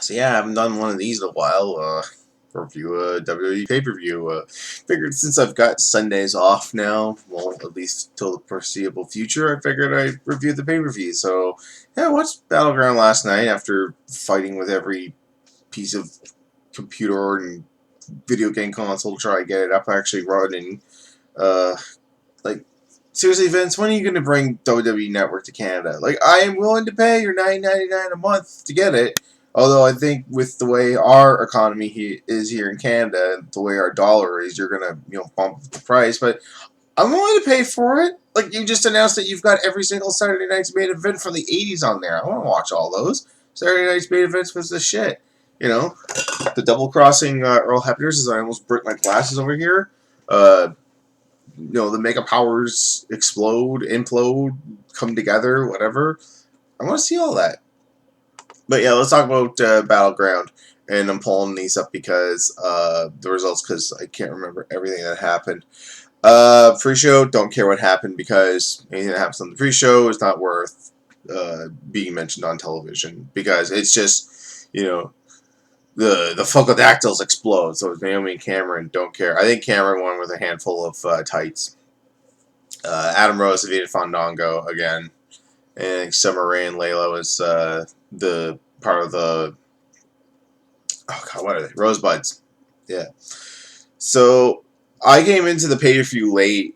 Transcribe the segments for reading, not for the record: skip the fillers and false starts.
So yeah, I haven't done one of these in a while. Review a WWE pay-per-view. Figured since I've got Sundays off now, well, at least till the foreseeable future, I figured I'd review the pay-per-view. So yeah, I watched Battleground last night after fighting with every piece of computer and video game console to try to get it up actually running. Uh, like, seriously, Vince, when are you going to bring WWE Network to Canada? Like, I am willing to pay your $9.99 a month to get it. Although I think with the way our economy is here in Canada, the way our dollar is, you're gonna bump the price. But I'm willing to pay for it. Like, you just announced that you've got every single Saturday night's main event from the '80s on there. I want to watch all those. Saturday night's main events was the shit. The double crossing Earl Hebner's as I almost break my glasses over here. The Mega Powers explode, implode, come together, whatever. I want to see all that. But yeah, let's talk about Battleground. And I'm pulling these up because the results, because I can't remember everything that happened. Pre-show, don't care what happened because anything that happens on the pre-show is not worth being mentioned on television because it's just, the Funkadactyls explode. So it's Naomi and Cameron, don't care. I think Cameron won with a handful of tights. Adam Rose defeated Fandango again. And Summer Rae and Layla was the part of the... Oh, God, what are they? Rosebuds. Yeah. So, I came into the pay-per-view late.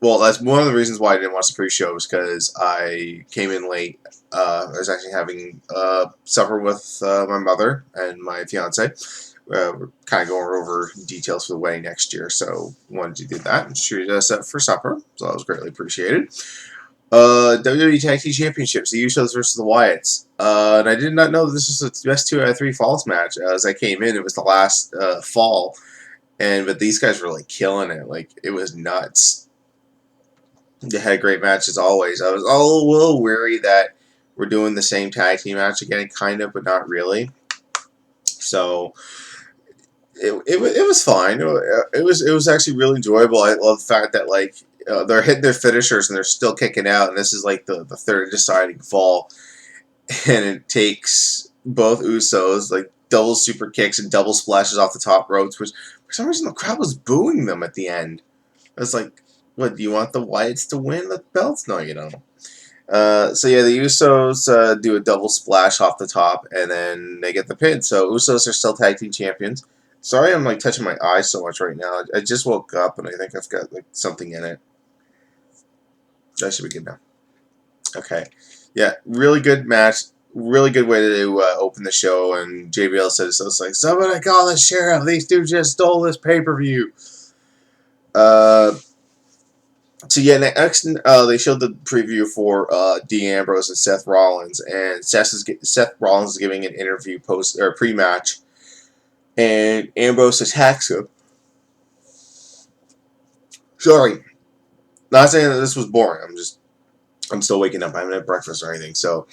Well, that's one of the reasons why I didn't watch the pre-show was because I came in late. I was actually having supper with my mother and my fiancé. We're kind of going over details for the wedding next year, so wanted to do that and treat us up for supper. So that was greatly appreciated. WWE Tag Team Championships, the Usos versus the Wyatts. And I did not know this was the best 2 out of 3 falls match. As I came in, it was the last fall, but these guys were like killing it. Like, it was nuts. They had a great match as always. I was a little weary that we're doing the same tag team match again, kind of, but not really. So it was fine. It was actually really enjoyable. I love the fact that they're hitting their finishers and they're still kicking out, and this is like the third deciding fall, and it takes both Usos like double super kicks and double splashes off the top ropes, which for some reason the crowd was booing them at the end. I was like, what, do you want the Wyatts to win the belts? No, you don't. So yeah, the Usos do a double splash off the top, and then they get the pin. So Usos are still tag team champions. Sorry, I'm like touching my eyes so much right now. I just woke up and I think I've got like something in it. That should be good now. Okay, yeah, really good match. Really good way to open the show. And JBL says, so it's like, somebody call the sheriff. These dudes just stole this pay-per-view. So yeah, next they showed the preview for Dean Ambrose and Seth Rollins, and Seth Rollins is giving an interview post or pre-match, and Ambrose attacks him. Sorry, not saying that this was boring. I'm still waking up. I haven't had breakfast or anything. So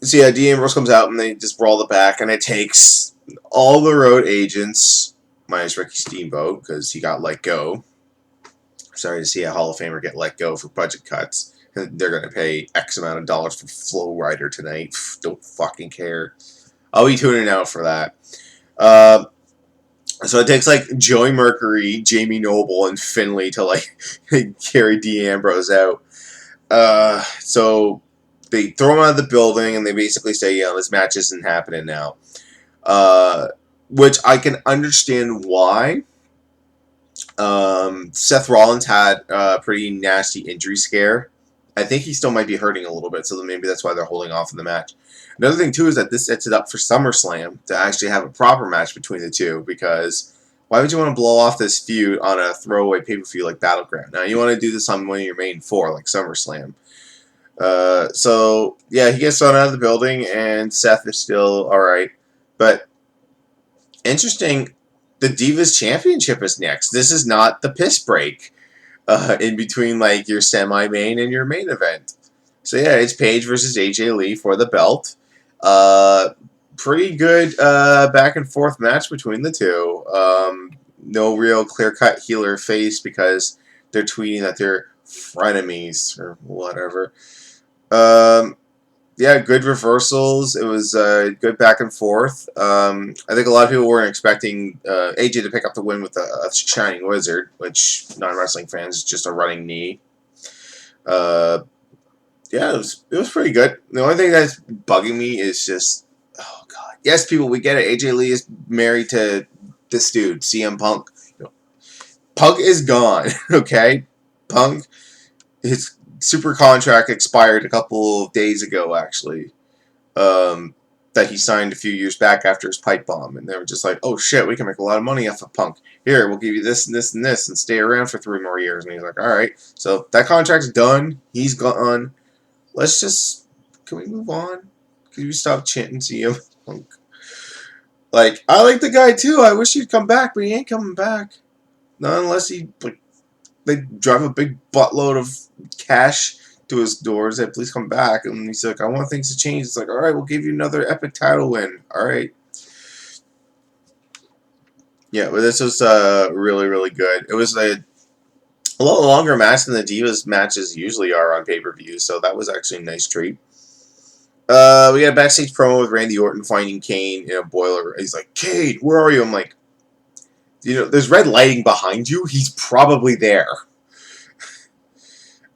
yeah, Dean Ambrose comes out and they just brawl the back, and it takes all the road agents minus Ricky Steamboat because he got let go. Sorry to see a Hall of Famer get let go for budget cuts. They're going to pay X amount of dollars for Flow Rider tonight. Don't fucking care. I'll be tuning out for that. So it takes like Joey Mercury, Jamie Noble, and Finlay to like carry Dean Ambrose out. So they throw him out of the building and they basically say, this match isn't happening now. Which I can understand why. Seth Rollins had a pretty nasty injury scare. I think he still might be hurting a little bit, so maybe that's why they're holding off in the match. Another thing, too, is that this sets it up for SummerSlam to actually have a proper match between the two, because why would you want to blow off this feud on a throwaway pay-per-view like Battleground? Now, you want to do this on one of your main 4, like SummerSlam. So, yeah, he gets thrown out of the building, and Seth is still alright. But, interesting, the Divas Championship is next. This is not the piss break in between like your semi-main and your main event. So yeah, it's Paige versus AJ Lee for the belt. Pretty good back and forth match between the two. No real clear-cut heel or face because they're tweeting that they're frenemies or whatever. yeah, good reversals. It was good back and forth. I think a lot of people weren't expecting AJ to pick up the win with a Shining Wizard, which non-wrestling fans is just a running knee. Uh, yeah, it was pretty good. The only thing that's bugging me is just, oh god. Yes, people, we get it. AJ Lee is married to this dude, CM Punk. Punk is gone. Okay, Punk. His super contract expired a couple of days ago, actually. That he signed a few years back after his pipe bomb, and they were just like, "Oh shit, we can make a lot of money off of Punk. Here, we'll give you this and this and this, and stay around for 3 more years." And he's like, "All right." So that contract's done. He's gone. Let's just, can we move on? Can we stop chanting CM Punk? Like, I like the guy too. I wish he'd come back, but he ain't coming back. Not unless he like they drive a big buttload of cash to his door, say, please come back. And he's like, I want things to change. It's like, all right, we'll give you another epic title win. All right. Yeah, but this was really, really good. It was a lot longer match than the Divas matches usually are on pay-per-view, so that was actually a nice treat. We had a backstage promo with Randy Orton finding Kane in a boiler. He's like, Kane, where are you? I'm like, there's red lighting behind you. He's probably there.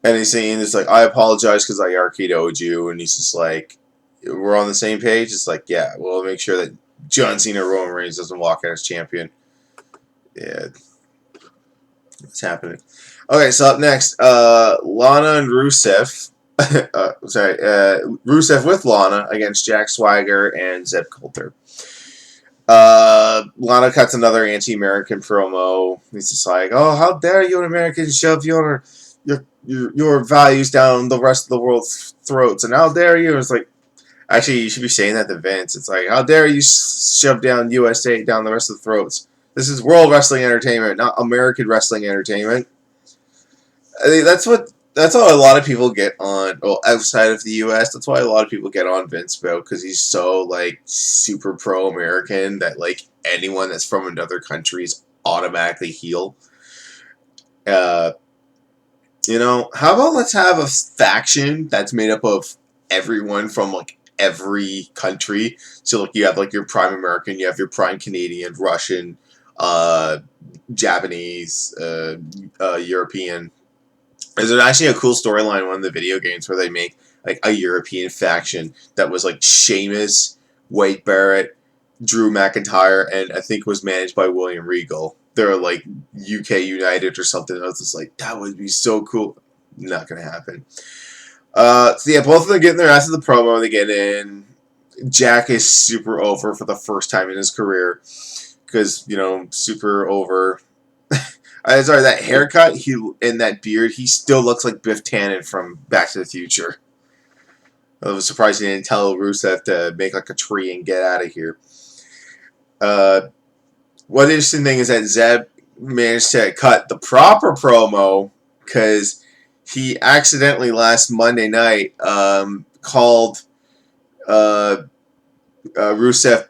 And he's saying, it's like, I apologize because I RKO'd you. And he's just like, we're on the same page? It's like, yeah, we'll make sure that John Cena Roman Reigns doesn't walk out as champion. Yeah. What's happening? Okay, so up next, Lana and Rusev. Rusev with Lana against Jack Swagger and Zeb Coulter. Lana cuts another anti-American promo. He's just like, oh, how dare you, an American, shove your values down the rest of the world's throats, and how dare you? It's like, actually, you should be saying that to Vince. It's like, how dare you shove down USA down the rest of the throats? This is World Wrestling Entertainment, not American Wrestling Entertainment. I think that's what a lot of people get on, well, outside of the US, that's why a lot of people get on Vince about, because he's so, like, super pro-American that, like, anyone that's from another country is automatically heel. You know, how about let's have a faction that's made up of everyone from, like, every country. So, like, you have, like, your prime American, you have your prime Canadian, Russian, Japanese, European. There's actually a cool storyline in one of the video games where they make, like, a European faction that was, like, Sheamus, Wade Barrett, Drew McIntyre, and I think was managed by William Regal. They're like UK United or something. I was just like, that would be so cool. Not gonna happen. So yeah, both of them get in their ass in the promo. They get in. Jack is super over for the first time in his career because, you know, super over. Sorry, that haircut and that beard, he still looks like Biff Tannen from Back to the Future. I was surprised he didn't tell Rusev to make like a tree and get out of here. One interesting thing is that Zeb managed to cut the proper promo because he accidentally last Monday night called Rusev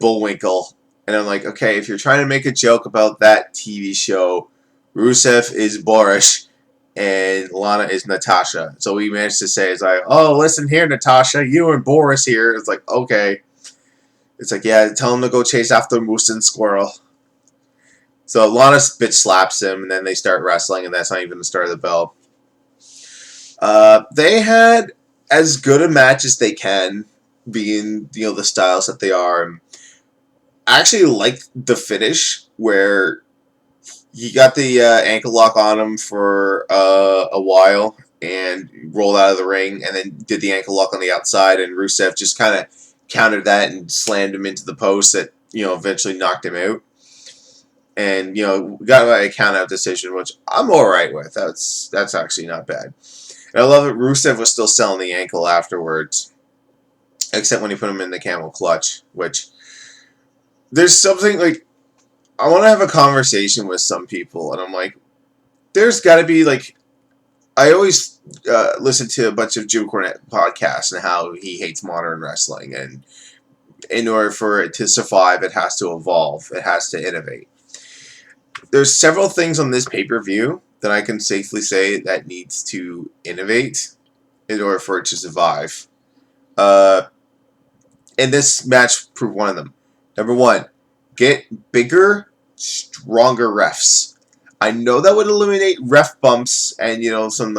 Bullwinkle. And I'm like, okay, if you're trying to make a joke about that TV show, Rusev is Boris and Lana is Natasha. So we managed to say, it's like, oh, listen here, Natasha, you and Boris here. It's like, okay. It's like, yeah, tell him to go chase after Moose and Squirrel. So Lana bitch slaps him, and then they start wrestling, and that's not even the start of the bell. They had as good a match as they can, being, you know, the styles that they are. I actually liked the finish where he got the ankle lock on him for a while and rolled out of the ring, and then did the ankle lock on the outside, and Rusev just kind of countered that and slammed him into the post that, you know, eventually knocked him out. And, you know, got a count-out decision, which I'm alright with. That's actually not bad. And I love it. Rusev was still selling the ankle afterwards. Except when he put him in the camel clutch. Which, there's something, like, I want to have a conversation with some people. And I'm like, there's got to be, like, I always listen to a bunch of Jim Cornette podcasts and how he hates modern wrestling. And in order for it to survive, it has to evolve. It has to innovate. There's several things on this pay-per-view that I can safely say that needs to innovate in order for it to survive. Uh, and this match proved one of them. Number one, get bigger, stronger refs. I know that would eliminate ref bumps and, some,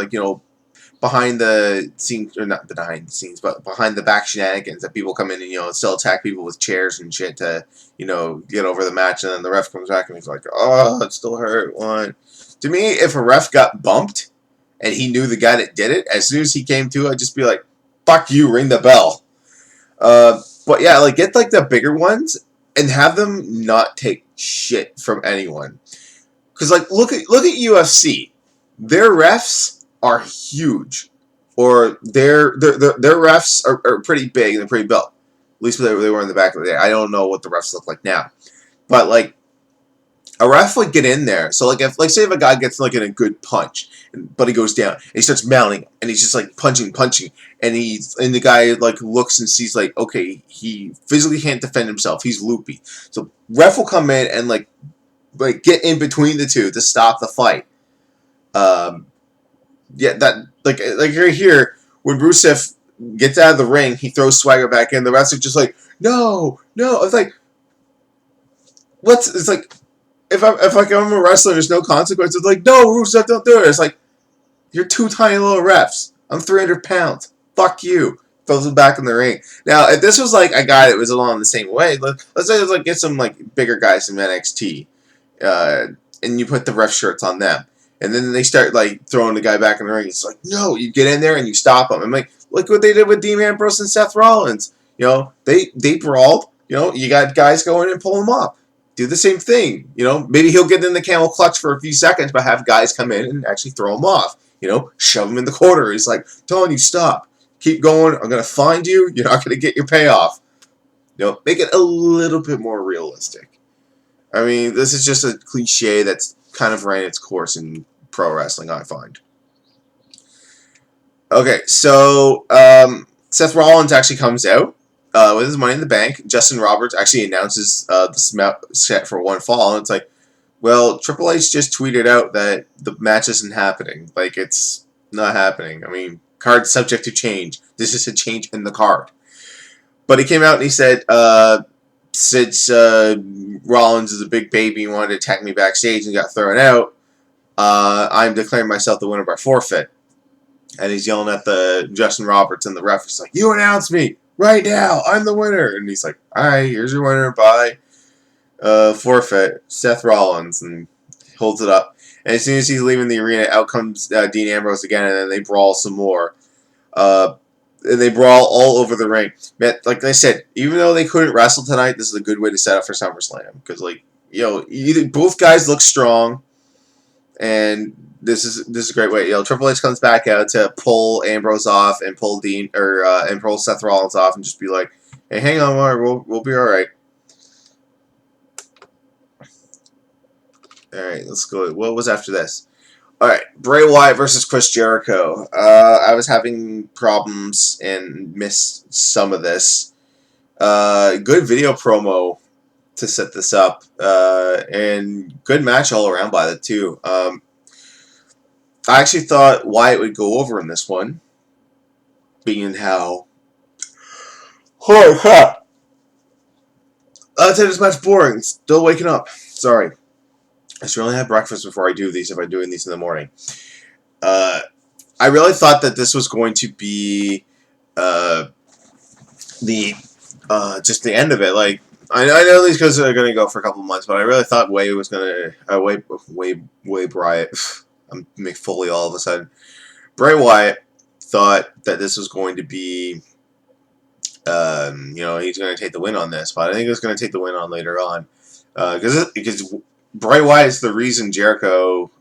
behind the scenes, or not behind the scenes, but behind the back shenanigans that people come in and, still attack people with chairs and shit to, get over the match, and then the ref comes back and he's like, oh, it still hurt. One. To me, if a ref got bumped and he knew the guy that did it, as soon as he came to, I'd just be like, fuck you, ring the bell. But yeah, get the bigger ones and have them not take shit from anyone. Because look at UFC, their refs are huge, or their refs are pretty big and they're pretty built. At least they were in the back of the day. I don't know what the refs look like now, but a ref would get in there. So if say if a guy gets in a good punch, but he goes down and he starts mounting and he's just punching, and the guy looks and sees okay, he physically can't defend himself. He's loopy. So ref will come in and get in between the two to stop the fight. Yeah, that right here when Rusev gets out of the ring, he throws Swagger back in. The refs are just no. It's what's it's if I'm a wrestler, there's no consequences. No, Rusev, don't do it. It's you're two tiny little refs. I'm 300 pounds. Fuck you. Throws him back in the ring. Now, if this was a guy that was along the same way, let's say it's get some bigger guys from NXT, and you put the ref shirts on them, and then they start throwing the guy back in the ring. It's no, you get in there and you stop them. I'm look what they did with Dean Ambrose and Seth Rollins. They brawled. You got guys going and pulling them off. Do the same thing. Maybe he'll get in the camel clutch for a few seconds, but have guys come in and actually throw him off. Shove him in the corner. He's telling you, stop. Keep going. I'm going to find you. You're not going to get your payoff. Make it a little bit more realistic. I mean, this is just a cliche that's kind of ran its course in pro wrestling, I find. Okay, so Seth Rollins actually comes out with his Money in the Bank. Justin Roberts actually announces the set for one fall, and it's well, Triple H just tweeted out that the match isn't happening. It's not happening. I mean, card's subject to change. This is a change in the card. But he came out and he said, since Rollins is a big baby and wanted to attack me backstage and got thrown out, I'm declaring myself the winner by forfeit. And he's yelling at the Justin Roberts and the ref. He's you announce me right now. I'm the winner. And he's all right, here's your winner by forfeit, Seth Rollins, and holds it up. And as soon as he's leaving the arena, out comes Dean Ambrose again, and then they brawl some more. And they brawl all over the ring. But like I said, even though they couldn't wrestle tonight, this is a good way to set up for SummerSlam. Because, either both guys look strong, and this is a great way. Triple H comes back out to pull Ambrose off and pull and pull Seth Rollins off and just be hey, hang on, Mark, we'll be all right. Alright, let's go. What was after this? Alright, Bray Wyatt versus Chris Jericho. I was having problems and missed some of this. Good video promo to set this up. And good match all around by the two. I actually thought Wyatt would go over in this one. Being how... Holy crap! I'd say this match boring. Still waking up. Sorry. I should really have breakfast before I do these if I'm doing these in the morning. I really thought that this was going to be just the end of it. I know these guys are going to go for a couple months, but I really thought Way was going to Way Bryant. I'm McFoley all of a sudden. Bray Wyatt thought that this was going to be he's going to take the win on this, but I think he was going to take the win on later on because Bray Wyatt is the reason Jericho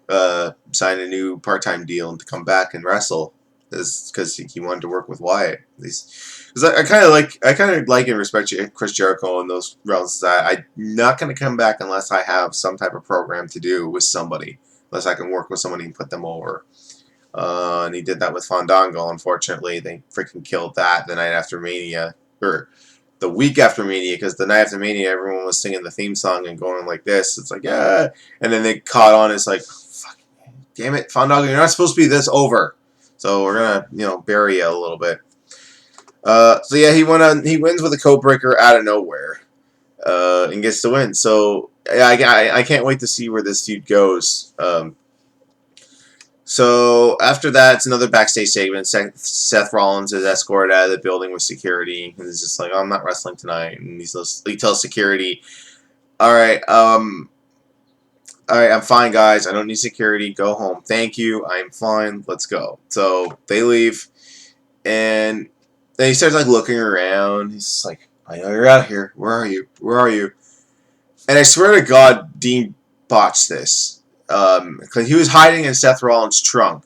signed a new part-time deal to come back and wrestle, is because he wanted to work with Wyatt. Because I kind of like and respect Chris Jericho in those realms. I'm not going to come back unless I have some type of program to do with somebody, unless I can work with somebody and put them over. And he did that with Fandango. Unfortunately, they freaking killed that the night after Mania, or the week after Mania, because the night after Mania, everyone was singing the theme song and going like this. It's yeah. And then they caught on. It's fuck, damn it, Fandango, you're not supposed to be this over. So we're going to, bury you a little bit. So yeah, he wins with a code breaker out of nowhere, and gets the win. So yeah, I can't wait to see where this feud goes. So after that, it's another backstage segment. Seth Rollins is escorted out of the building with security, and he's just like, "Oh, I'm not wrestling tonight." And he tells security, "All right, all right, I'm fine, guys. I don't need security. Go home. Thank you. I'm fine. Let's go." So they leave, and then he starts like looking around. He's just like, "I know you're out here. Where are you? Where are you?" And I swear to God, Dean botched this. Because he was hiding in Seth Rollins' trunk.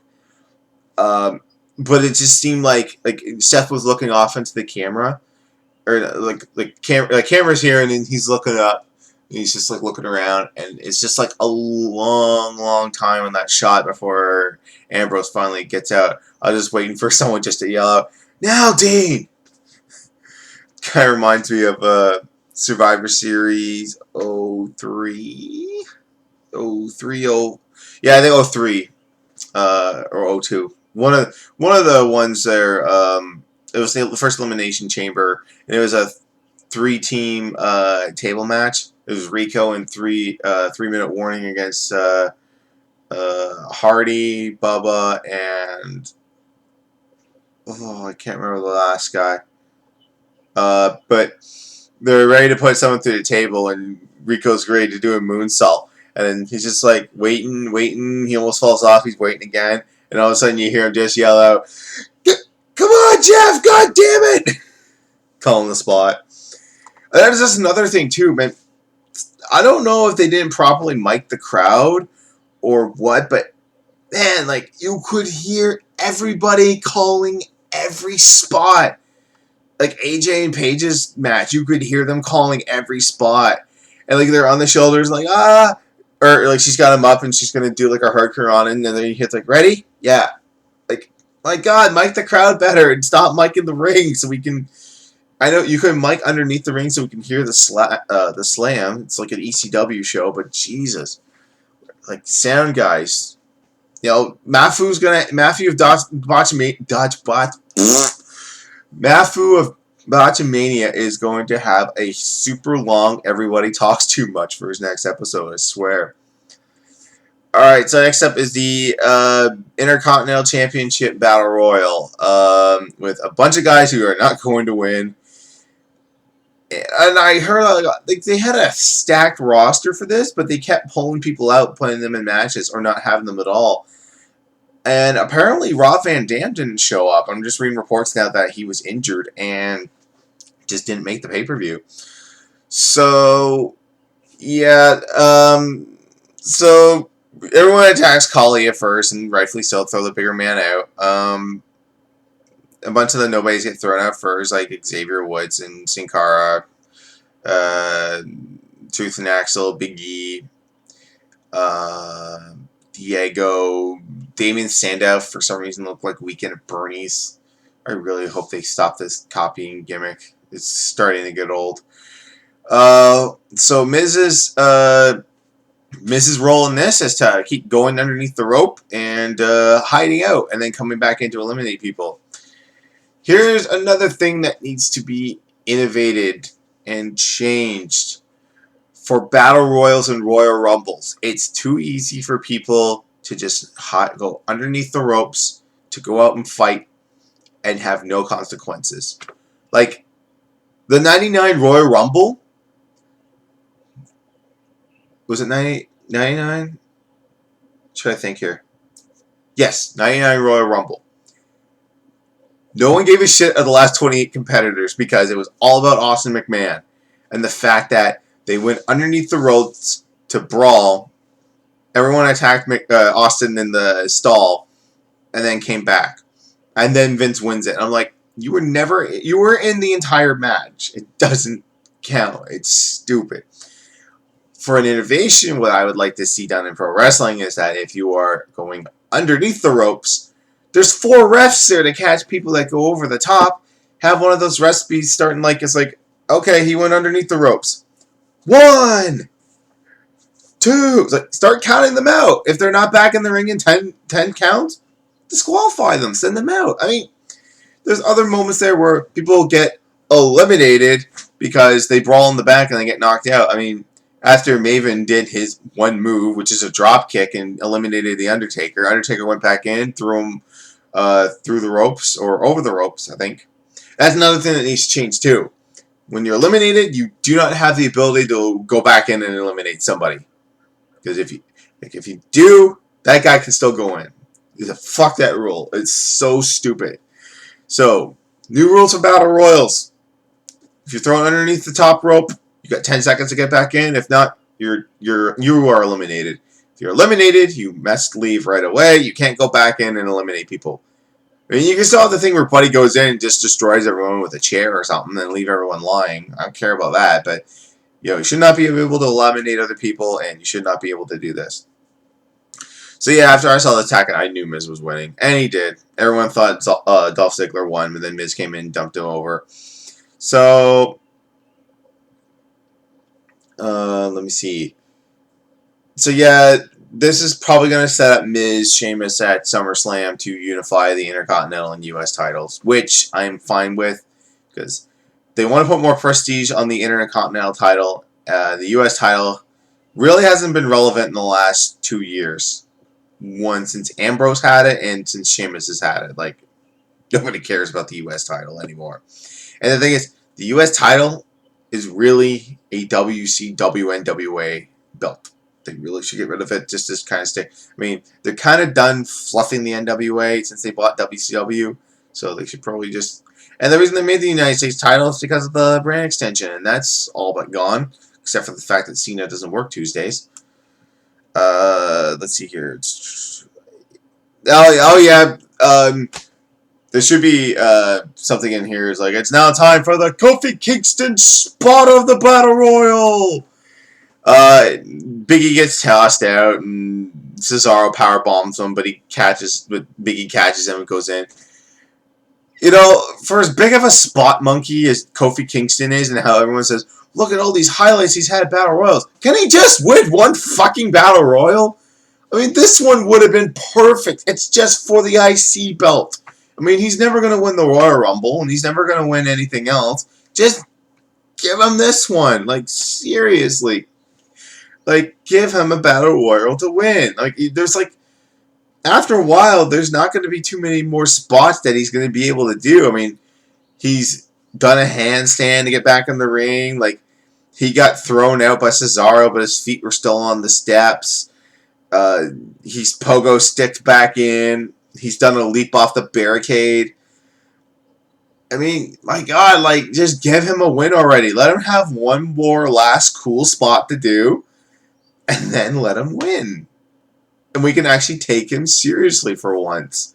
But it just seemed like Seth was looking off into the camera, or camera's here, and then he's looking up. And he's just like looking around, and it's just like a long time on that shot before Ambrose finally gets out. I was just waiting for someone just to yell out, "Now, Dean!" Kind of reminds me of Survivor Series 03? 03, yeah, I think 03, or 02. One of the ones there. It was the first Elimination Chamber, and it was a 3-team table match. It was Rico and 3-minute warning against Hardy, Bubba, and I can't remember the last guy. But they're ready to put someone through the table, and Rico's ready to do a moonsault. And then he's just like waiting. He almost falls off. He's waiting again. And all of a sudden you hear him just yell out, "Come on, Jeff! God damn it!" Calling the spot. And that is just another thing, too, man. I don't know if they didn't properly mic the crowd or what, but, man, like, you could hear everybody calling every spot. Like AJ and Paige's match, you could hear them calling every spot, and like they're on the shoulders, like or like she's got him up and she's gonna do like a hardcore on it, and then he hits like, "Ready? Yeah." Like, my God, mic the crowd better and stop micing the ring so we can. I know you can mic underneath the ring so we can hear the slam. It's like an ECW show, but Jesus, like sound guys, Mafu of Mafu of Botchamania is going to have a super long Everybody Talks Too Much for his next episode, I swear. Alright, so next up is the Intercontinental Championship Battle Royal, with a bunch of guys who are not going to win. And I heard like they had a stacked roster for this, but they kept pulling people out, putting them in matches, or not having them at all. And apparently Rob Van Dam didn't show up. I'm just reading reports now that he was injured and just didn't make the pay-per-view. So, yeah, so everyone attacks Khali at first, and rightfully so, throw the bigger man out. A bunch of the nobodies get thrown out first, like Xavier Woods and Sin Cara, Tooth and Axel, Big E, Diego, Damien Sandow for some reason looked like Weekend at Bernie's. I really hope they stop this copying gimmick. It's starting to get old. So Miz's role in this is to keep going underneath the rope and hiding out, and then coming back in to eliminate people. Here's another thing that needs to be innovated and changed for Battle Royals and Royal Rumbles. It's too easy for people to just go underneath the ropes, to go out and fight, and have no consequences. Like, the 99 Royal Rumble, was it 99? Should I think here? Yes, 99 Royal Rumble. No one gave a shit of the last 28 competitors because it was all about Austin McMahon and the fact that they went underneath the ropes to brawl. Everyone attacked Austin in the stall and then came back. And then Vince wins it. I'm like, you were in the entire match. It doesn't count. It's stupid. For an innovation, what I would like to see done in pro wrestling is that if you are going underneath the ropes, there's 4 refs there to catch people that go over the top. Have one of those recipes starting it's like, okay, he went underneath the ropes. 1, 2. Start counting them out. If they're not back in the ring in 10 counts, disqualify them. Send them out. I mean, there's other moments there where people get eliminated because they brawl in the back and they get knocked out. I mean, after Maven did his one move, which is a drop kick, and eliminated the Undertaker, Undertaker went back in, threw him through the ropes, or over the ropes, I think. That's another thing that needs to change too. When you're eliminated, you do not have the ability to go back in and eliminate somebody. Because if you do, that guy can still go in. Fuck that rule. It's so stupid. So, new rules for Battle Royals. If you're thrown underneath the top rope, you got 10 seconds to get back in. If not, you are eliminated. If you're eliminated, you must leave right away. You can't go back in and eliminate people. I mean, you can still have the thing where Buddy goes in and just destroys everyone with a chair or something and leave everyone lying. I don't care about that, but you should not be able to eliminate other people, and you should not be able to do this. So yeah, after I saw the attack, I knew Miz was winning, and he did. Everyone thought Dolph Ziggler won, but then Miz came in and dumped him over. So, let me see. So yeah, this is probably going to set up Miz, Sheamus at SummerSlam to unify the Intercontinental and U.S. titles, which I'm fine with, because they want to put more prestige on the Intercontinental title. The U.S. title really hasn't been relevant in the last 2 years. One, since Ambrose had it, and since Sheamus has had it. Like, nobody cares about the U.S. title anymore. And the thing is, the U.S. title is really a WCW NWA belt. They really should get rid of it, just to kind of stay. I mean, they're kind of done fluffing the NWA since they bought WCW, so they should probably just... And the reason they made the United States title is because of the brand extension, and that's all but gone, except for the fact that Cena doesn't work Tuesdays. Let's see here. Oh yeah. There should be something in here. It's like, it's now time for the Kofi Kingston spot of the Battle Royal. Biggie gets tossed out, and Cesaro power bombs him, but Biggie catches him and goes in. For as big of a spot monkey as Kofi Kingston is, and how everyone says, look at all these highlights he's had at Battle Royals. Can he just win one fucking Battle Royal? I mean, this one would have been perfect. It's just for the IC belt. I mean, he's never going to win the Royal Rumble, and he's never going to win anything else. Just give him this one. Like, seriously. Like, give him a Battle Royal to win. Like, there's like, after a while, there's not going to be too many more spots that he's going to be able to do. I mean, he's done a handstand to get back in the ring. Like, he got thrown out by Cesaro, but his feet were still on the steps. He's pogo sticked back in. He's done a leap off the barricade. I mean, my God, like, just give him a win already. Let him have one more last cool spot to do, and then let him win. And we can actually take him seriously for once.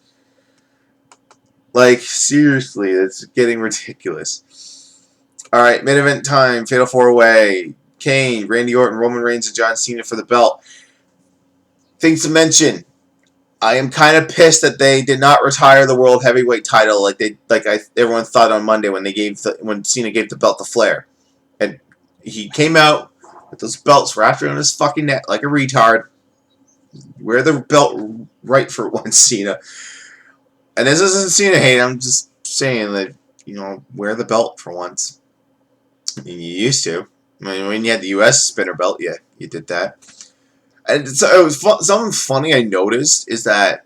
Like, seriously, it's getting ridiculous. Alright, main event time, Fatal 4-Way. Kane, Randy Orton, Roman Reigns, and John Cena for the belt. Things to mention. I am kind of pissed that they did not retire the World Heavyweight title everyone thought on Monday when Cena gave the belt to Flair. And he came out with those belts wrapped around his fucking neck like a retard. Wear the belt right for once, Cena. And this isn't Cena hate. I'm just saying that, wear the belt for once. I mean, you used to. I mean, when you had the U.S. spinner belt, yeah, you did that. And so it was something funny I noticed is that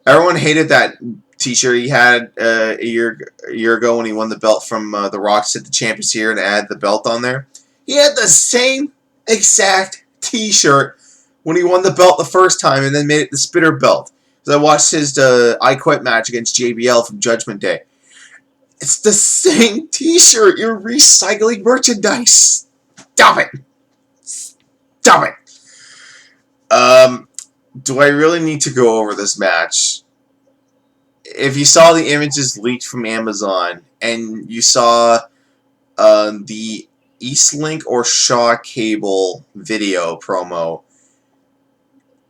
everyone hated that T-shirt he had a year ago when he won the belt from The Rock. Said the champ is here and add the belt on there. He had the same exact T-shirt when he won the belt the first time and then made it the spinner belt. So I watched his I Quit match against JBL from Judgment Day. It's the same T-shirt. You're recycling merchandise. Stop it. Stop it. Do I really need to go over this match? If you saw the images leaked from Amazon and you saw the Eastlink or Shaw Cable video promo,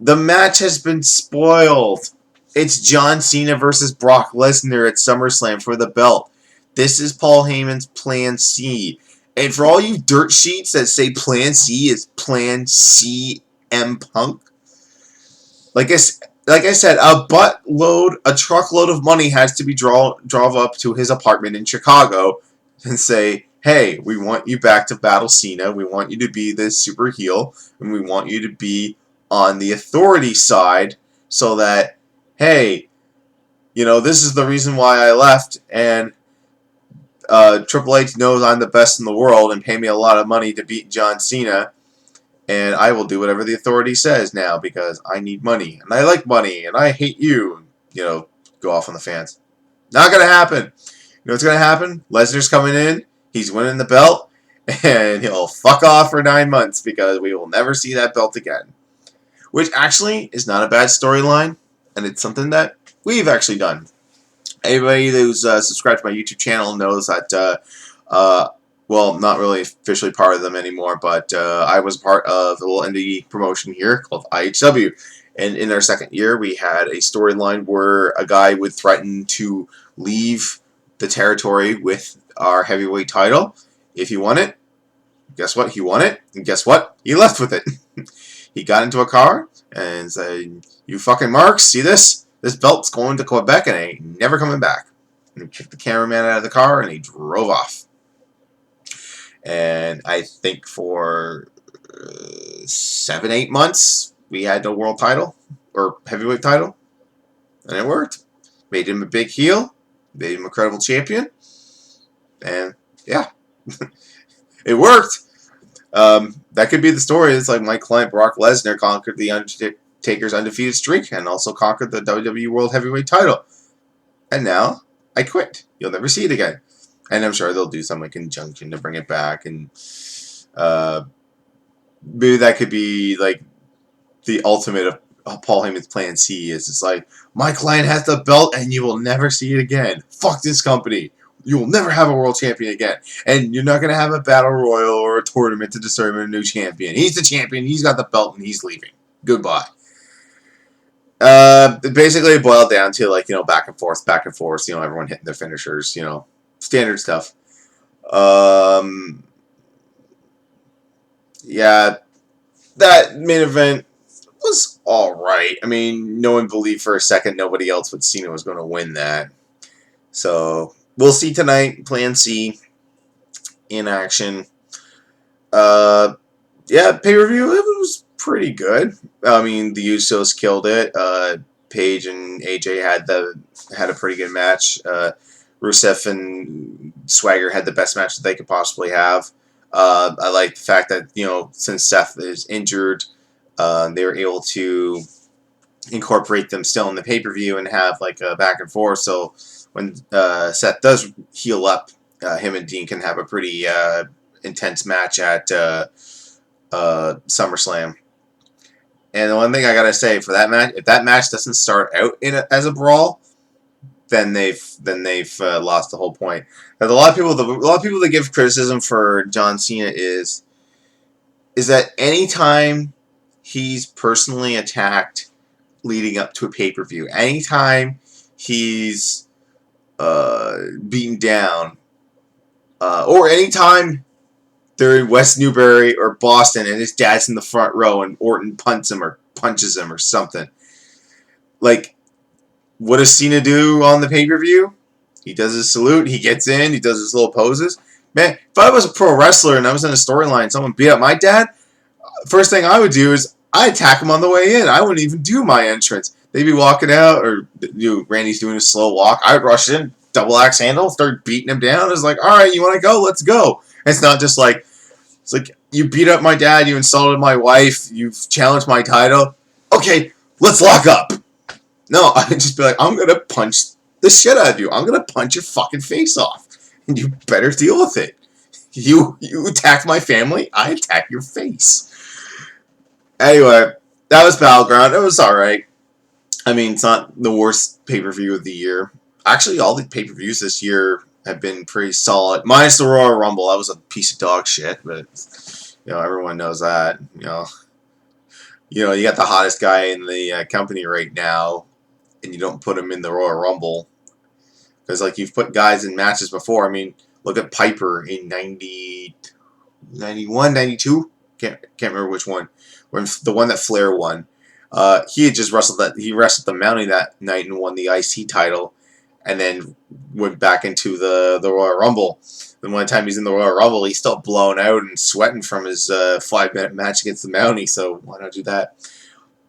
the match has been spoiled. It's John Cena versus Brock Lesnar at SummerSlam for the belt. This is Paul Heyman's Plan C. And for all you dirt sheets that say Plan C is Plan CM Punk, like like I said, a truckload of money has to be drove up to his apartment in Chicago and say, hey, we want you back to battle Cena. We want you to be this super heel, and we want you to be on the authority side so that, hey, this is the reason why I left, and Triple H knows I'm the best in the world and pay me a lot of money to beat John Cena, and I will do whatever the authority says now because I need money, and I like money, and I hate you. Go off on the fans. Not going to happen. You know what's going to happen? Lesnar's coming in, he's winning the belt, and he'll fuck off for 9 months because we will never see that belt again. Which actually is not a bad storyline, and it's something that we've actually done. Anybody who's subscribed to my YouTube channel knows that, well, not really officially part of them anymore, but I was part of a little indie promotion here called IHW. And in our second year, we had a storyline where a guy would threaten to leave the territory with our heavyweight title if he won it. Guess what? He won it. And guess what? He left with it. He got into a car and said, you fucking marks, see this? This belt's going to Quebec and it ain't never coming back. And he kicked the cameraman out of the car and he drove off. And I think for 7-8 months, we had no world title or heavyweight title. And it worked. Made him a big heel. Made him a credible champion. And yeah, it worked. That could be the story. It's like my client Brock Lesnar conquered the Undertaker's undefeated streak and also conquered the WWE World Heavyweight title. And now I quit. You'll never see it again. And I'm sure they'll do some like conjunction to bring it back, and maybe that could be like the ultimate of Paul Heyman's plan C. Is it's like, my client has the belt and you will never see it again. Fuck this company. You will never have a world champion again. And you're not going to have a battle royal or a tournament to determine a new champion. He's the champion, he's got the belt, and he's leaving. Goodbye. Basically it boiled down to like, back and forth, everyone hitting their finishers, standard stuff. Yeah, that main event was alright. I mean, no one believed for a second nobody else but Cena was going to win that. So, we'll see tonight. Plan C in action. Yeah, pay-per-view, it was pretty good. I mean, the Usos killed it. Paige and AJ had a pretty good match. Rusev and Swagger had the best match that they could possibly have. I like the fact that, since Seth is injured, they were able to incorporate them still in the pay-per-view and have like a back and forth. So when Seth does heal up, him and Dean can have a pretty intense match at SummerSlam. And the one thing I gotta say for that match, if that match doesn't start out as a brawl, then they've lost the whole point. Now, a lot of people that give criticism for John Cena is that anytime he's personally attacked leading up to a pay-per-view, anytime he's beaten down, or anytime they're in West Newbury or Boston and his dad's in the front row and Orton punches him or something. Like, what does Cena do on the pay-per-view? He does his salute, he gets in, he does his little poses. Man, if I was a pro wrestler and I was in a storyline and someone beat up my dad, first thing I would do is I'd attack him on the way in. I wouldn't even do my entrance. They'd be walking out, or Randy's doing a slow walk. I'd rush in, double axe handle, start beating him down. It's like, all right, you want to go? Let's go. And it's not just like, it's like, you beat up my dad, you insulted my wife, you've challenged my title. Okay, let's lock up. No, I'd just be like, I'm going to punch the shit out of you. I'm going to punch your fucking face off. And you better deal with it. You attacked my family, I attack your face. Anyway, that was Battleground. It was alright. I mean, it's not the worst pay-per-view of the year. Actually, all the pay-per-views this year have been pretty solid. Minus the Royal Rumble. That was a piece of dog shit, but, everyone knows that. You got the hottest guy in the company right now, and you don't put him in the Royal Rumble. Because, you've put guys in matches before. I mean, look at Piper in 91, 92? Can't remember which one. The one that Flair won. He had just wrestled he wrestled the Mountie that night and won the IC title, and then went back into the Royal Rumble. And one time he's in the Royal Rumble, he's still blown out and sweating from his 5-minute match against the Mountie. So why not do that?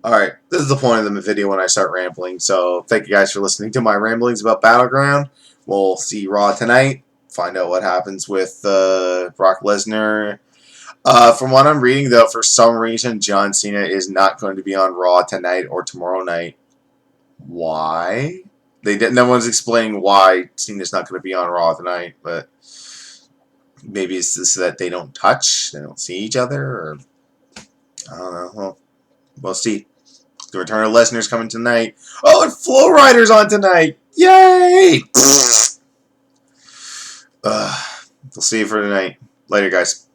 All right, this is the point of the video when I start rambling. So thank you guys for listening to my ramblings about Battleground. We'll see Raw tonight. Find out what happens with Brock Lesnar. From what I'm reading, though, for some reason, John Cena is not going to be on Raw tonight or tomorrow night. Why? No one's explaining why Cena's not going to be on Raw tonight, but maybe it's just that they don't touch, they don't see each other, or I don't know. Well, we'll see. The return of Lesnar's coming tonight. Oh, and Flow Rider's on tonight! Yay! We'll see you for tonight. Later, guys.